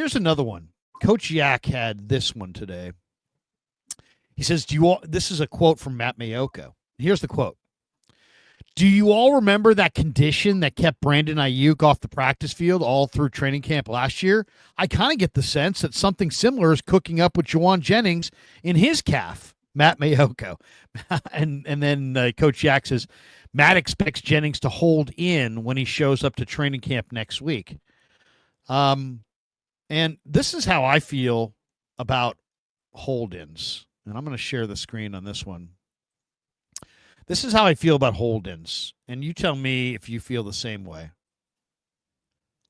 Here's another one. Coach Yak had this one today. He says, "Do you all?" This is a quote from Matt Mayoko. Here's the quote: "Do you all remember that condition that kept Brandon Ayuk off the practice field all through training camp last year? I kind of get the sense that something similar is cooking up with Jauan Jennings in his calf." Matt Mayoko, and then Coach Yak says, "Matt expects Jennings to hold in when he shows up to training camp next week." And this is how I feel about hold-ins. And I'm going to share the screen on this one. This is how I feel about hold-ins. And you tell me if you feel the same way.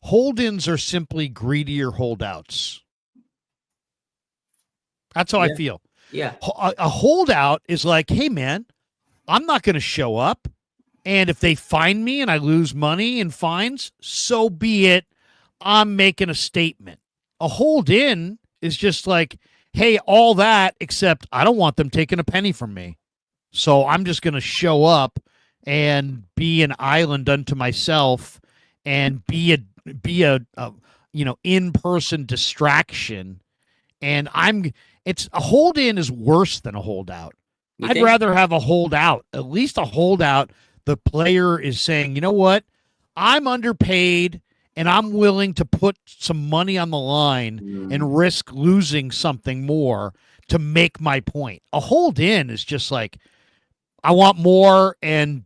Hold-ins are simply greedier holdouts. That's how I feel. Yeah. A holdout is like, hey, man, I'm not going to show up. And if they fine me and I lose money in fines, so be it. I'm making a statement. A hold-in is just like, hey, all that, except I don't want them taking a penny from me. So I'm just going to show up and be an island unto myself and be a in-person distraction. And it's a hold-in is worse than a holdout. I'd rather have a holdout. At least a holdout, the player is saying, you know what? I'm underpaid and I'm willing to put some money on the line and risk losing something more to make my point. A hold-in is just like, I want more, and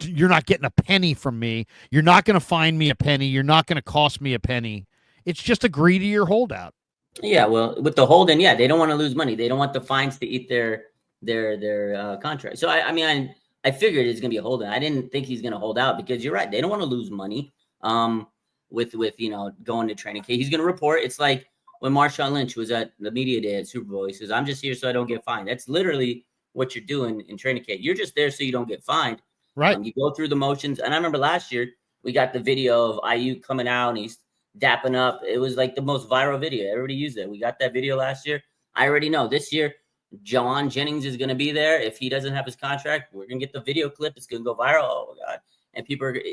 you're not getting a penny from me. You're not going to find me a penny. You're not going to cost me a penny. It's just a greedier holdout. Yeah, well, with the hold-in, yeah, they don't want to lose money. They don't want the fines to eat their contract. So I figured it's going to be a hold-in. I didn't think he's going to hold out because you're right. They don't want to lose money. With going to training camp. He's going to report. It's like when Marshawn Lynch was at the media day at Super Bowl. He says, "I'm just here so I don't get fined." That's literally what you're doing in training camp. You're just there so you don't get fined. Right. You go through the motions. And I remember last year we got the video of Ayuk coming out and he's dapping up. It was like the most viral video. Everybody used it. We got that video last year. I already know this year Jauan Jennings is going to be there. If he doesn't have his contract, we're going to get the video clip. It's going to go viral. Oh, my God. And people are –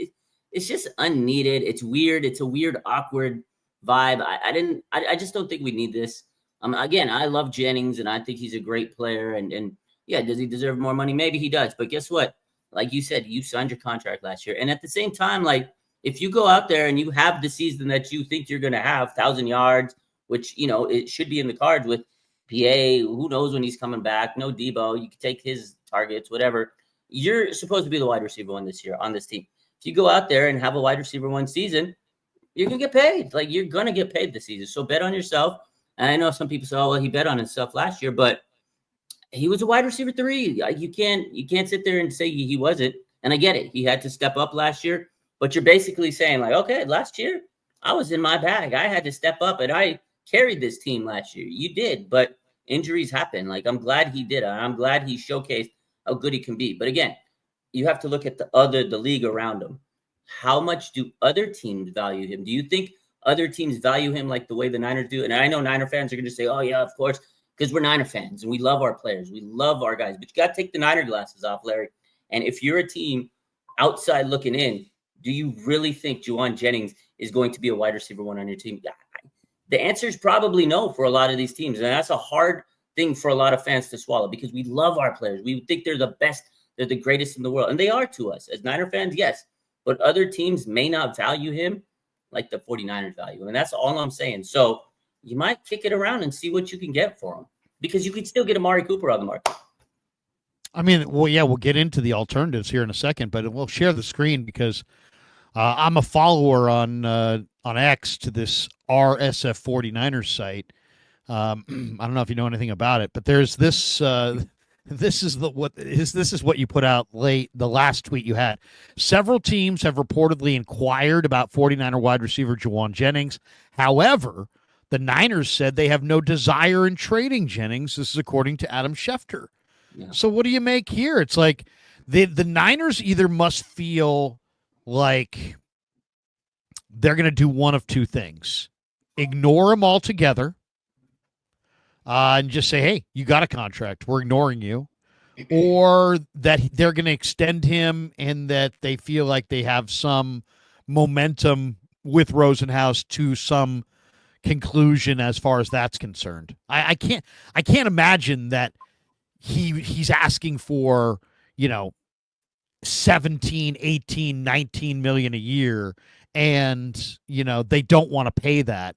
it's just unneeded. It's weird. It's a weird, awkward vibe. I just don't think we need this. Again, I love Jennings and I think he's a great player. And yeah, does he deserve more money? Maybe he does. But guess what? Like you said, you signed your contract last year. And at the same time, like if you go out there and you have the season that you think you're going to have 1,000 yards, which, it should be in the cards with PA, who knows when he's coming back, no Debo, you can take his targets, whatever. You're supposed to be the wide receiver one this year on this team. If you go out there and have a wide receiver one season, you're going to get paid. Like, you're going to get paid this season. So bet on yourself. And I know some people say, oh, well, he bet on himself last year, but he was a wide receiver 3. You can't sit there and say he wasn't. And I get it. He had to step up last year. But you're basically saying, like, okay, last year I was in my bag. I had to step up, and I carried this team last year. You did, but injuries happen. Like, I'm glad he did. I'm glad he showcased how good he can be. But again, you have to look at the league around him. How much do other teams value him? Do you think other teams value him like the way the Niners do? And I know Niner fans are going to say, oh, yeah, of course, because we're Niner fans and we love our players. We love our guys. But you got to take the Niner glasses off, Larry. And if you're a team outside looking in, do you really think Jauan Jennings is going to be a wide receiver one on your team? The answer is probably no for a lot of these teams. And that's a hard thing for a lot of fans to swallow because we love our players. We think they're the best. They're the greatest in the world. And they are to us. As Niner fans, yes. But other teams may not value him like the 49ers value him. And that's all I'm saying. So you might kick it around and see what you can get for him. Because you could still get Amari Cooper on the market. I mean, well, yeah, we'll get into the alternatives here in a second, but we'll share the screen because I'm a follower on X to this RSF 49ers site. I don't know if you know anything about it, but there's this. This is what you put out late. The last tweet you had. Several teams have reportedly inquired about 49er wide receiver Jauan Jennings. However, the Niners said they have no desire in trading Jennings. This is according to Adam Schefter. Yeah. So what do you make here? It's like the Niners either must feel like they're going to do one of two things: ignore him altogether, and just say, hey, you got a contract, we're ignoring you, or that they're going to extend him and that they feel like they have some momentum with Rosenhaus to some conclusion as far as that's concerned. I can't imagine that he's asking for, 17, 18, 19 million a year, and they don't want to pay that.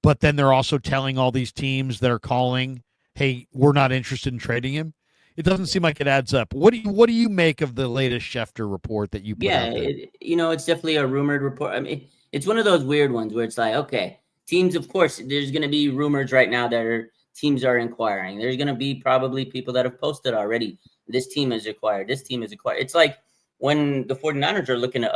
But then they're also telling all these teams that are calling, hey, we're not interested in trading him. It doesn't seem like it adds up. What do you make of the latest Schefter report that you put out there? It's definitely a rumored report. I mean, it's one of those weird ones where it's like, okay, teams, of course, there's going to be rumors right now that teams are inquiring. There's going to be probably people that have posted already. This team is acquired. This team is acquired. It's like when the 49ers are looking at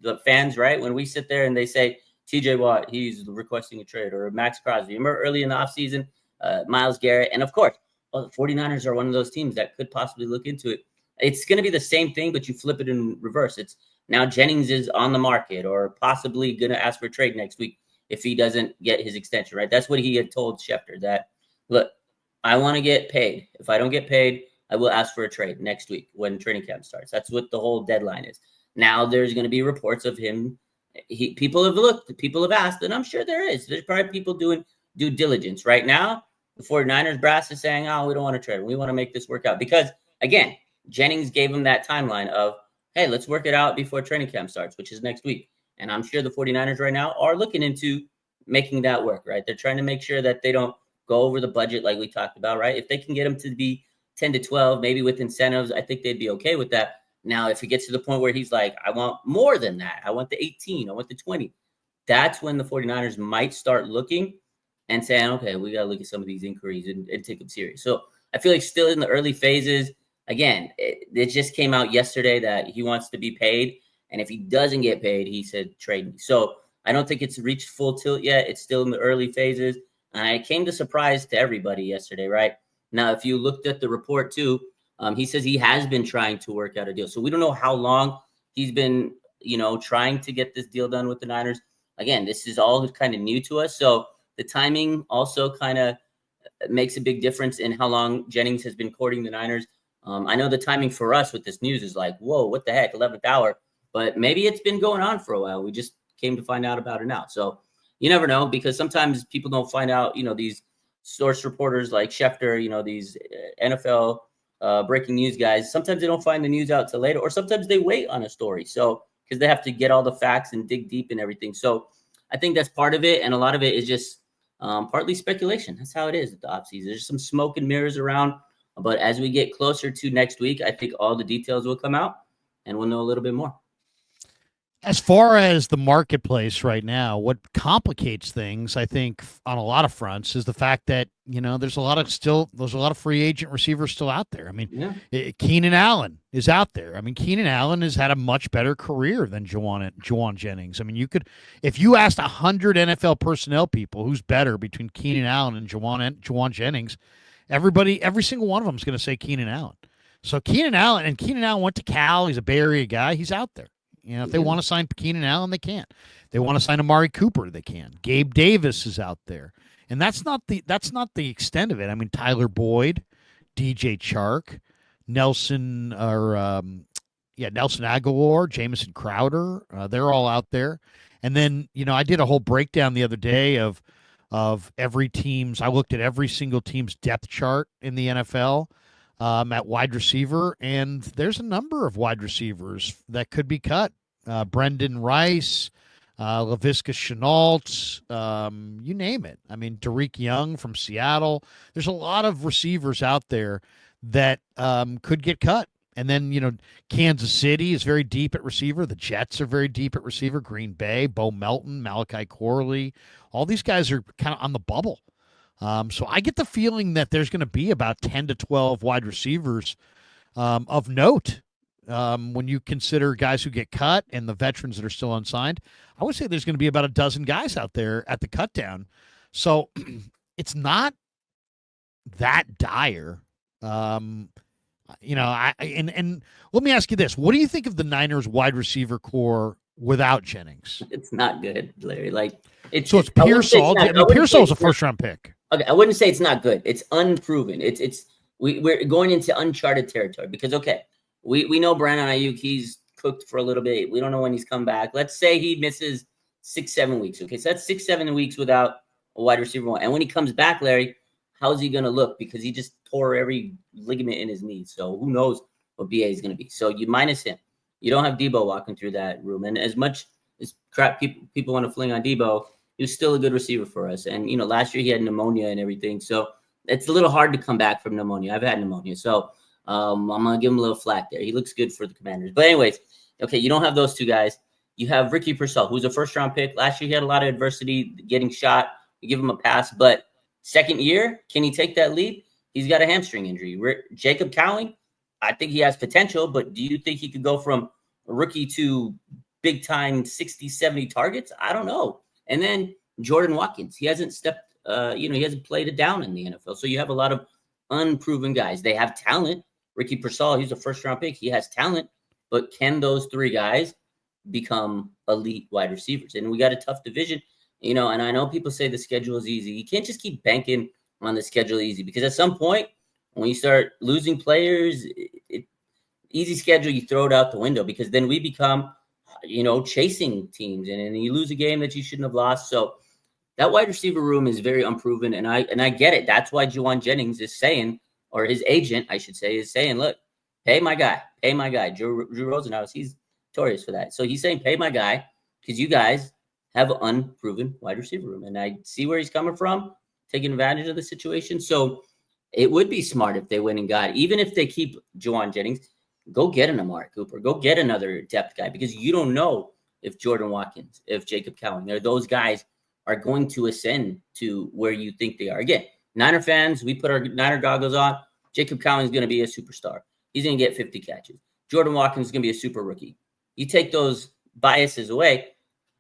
the fans, right? When we sit there and they say, TJ Watt, he's requesting a trade, or Max Crosby. Remember early in the offseason, Myles Garrett. And of course, the 49ers are one of those teams that could possibly look into it. It's going to be the same thing, but you flip it in reverse. It's now Jennings is on the market or possibly going to ask for a trade next week if he doesn't get his extension, right? That's what he had told Schefter, that, look, I want to get paid. If I don't get paid, I will ask for a trade next week when training camp starts. That's what the whole deadline is. Now there's going to be reports of him. People have looked, people have asked, and I'm sure there's probably people doing due diligence right now. The 49ers brass is saying, oh, we don't want to trade. We want to make this work out. Because, again, Jennings gave him that timeline of, hey, let's work it out before training camp starts, which is next week. And I'm sure the 49ers right now are looking into making that work, right? They're trying to make sure that they don't go over the budget like we talked about, right? If they can get him to be 10 to 12, maybe with incentives, I think they'd be okay with that. Now, if it gets to the point where he's like, I want more than that, I want the 18, I want the 20, that's when the 49ers might start looking and saying, okay, we got to look at some of these inquiries and take them serious. So I feel like still in the early phases. Again, it just came out yesterday that he wants to be paid. And if he doesn't get paid, he said, trade me. So I don't think it's reached full tilt yet. It's still in the early phases. And I came to surprise to everybody yesterday, right? Now, if you looked at the report too, he says he has been trying to work out a deal. So we don't know how long he's been, trying to get this deal done with the Niners. Again, this is all kind of new to us. So the timing also kind of makes a big difference in how long Jennings has been courting the Niners. I know the timing for us with this news is like, whoa, what the heck, 11th hour. But maybe it's been going on for a while. We just came to find out about it now. So you never know, because sometimes people don't find out, these source reporters like Schefter, these NFL breaking news guys, sometimes they don't find the news out till later, or sometimes they wait on a story. So because they have to get all the facts and dig deep and everything. So I think that's part of it. And a lot of it is just partly speculation. That's how it is at the offseason. There's some smoke and mirrors around. But as we get closer to next week, I think all the details will come out and we'll know a little bit more. As far as the marketplace right now, what complicates things, I think, on a lot of fronts, is the fact that there's a lot of free agent receivers still out there. I mean, Keenan Allen is out there. I mean, Keenan Allen has had a much better career than Jauan Jennings. I mean, if you asked 100 NFL personnel people who's better between Keenan Allen and Jauan Jennings, every single one of them is going to say Keenan Allen. So Keenan Allen went to Cal. He's a Bay Area guy. He's out there. If they want to sign Keenan Allen, they can. They want to sign Amari Cooper, they can. Gabe Davis is out there, and that's not the extent of it. I mean, Tyler Boyd, DJ Chark, Nelson Aguilar, Jamison Crowder, they're all out there. And then I did a whole breakdown the other day of every team's. I looked at every single team's depth chart in the NFL. At wide receiver, and there's a number of wide receivers that could be cut. Brendan Rice, Laviska Shenault, you name it. I mean, Derek Young from Seattle. There's a lot of receivers out there that could get cut. And then, Kansas City is very deep at receiver. The Jets are very deep at receiver. Green Bay, Bo Melton, Malachi Corley. All these guys are kind of on the bubble. So I get the feeling that there's going to be about 10 to 12 wide receivers of note when you consider guys who get cut and the veterans that are still unsigned. I would say there's going to be about a dozen guys out there at the cut down. So it's not that dire. And let me ask you this. What do you think of the Niners wide receiver core without Jennings? It's not good, Larry. It's Pearsall. Pearsall's a first-round pick. Okay, I wouldn't say it's not good. It's unproven. We're going into uncharted territory because we know Brandon Ayuk, he's cooked for a little bit. We don't know when he's come back. Let's say he misses 6-7 weeks. Okay, so that's 6-7 weeks without a wide receiver one. And when he comes back, Larry, how's he going to look? Because he just tore every ligament in his knee. So who knows what BA is going to be. So you minus him. You don't have Debo walking through that room. And as much as crap people want to fling on Debo, he was still a good receiver for us. And, you know, last year he had pneumonia and everything. So it's a little hard to come back from pneumonia. I've had pneumonia. So I'm going to give him a little flack there. He looks good for the Commanders. But anyways, okay, you don't have those two guys. You have Ricky Purcell, who's a first-round pick. Last year he had a lot of adversity getting shot. You give him a pass. But second year, can he take that leap? He's got a hamstring injury. Jacob Cowling, I think he has potential, but do you think he could go from a rookie to big-time 60, 70 targets? I don't know. And then Jordan Watkins, he hasn't stepped, he hasn't played it down in the NFL. So you have a lot of unproven guys. They have talent. Ricky Purcell, he's a first-round pick. He has talent. But can those three guys become elite wide receivers? And we got a tough division, you know, and I know people say the schedule is easy. You can't just keep banking on the schedule easy, because at some point when you start losing players, easy schedule, you throw it out the window, because then we become, you know, chasing teams, and you lose a game that you shouldn't have lost. So that wide receiver room is very unproven, and I get it. That's why Jauan Jennings is saying, or his agent, I should say, is saying, look, pay my guy. Drew Rosenhaus, he's notorious for that. So he's saying, pay my guy, because you guys have an unproven wide receiver room. And I see where he's coming from, taking advantage of the situation. So it would be smart if they went and got, even if they keep Jauan Jennings, go get an Amari Cooper, go get another depth guy, because you don't know if Jordan Watkins, if Jacob Cowling, those guys are going to ascend to where you think they are. Again, Niner fans, we put our Niner goggles on. Jacob Cowling is going to be a superstar. He's going to get 50 catches. Jordan Watkins is going to be a super rookie. You take those biases away,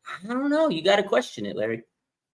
I don't know. You got to question it, Larry.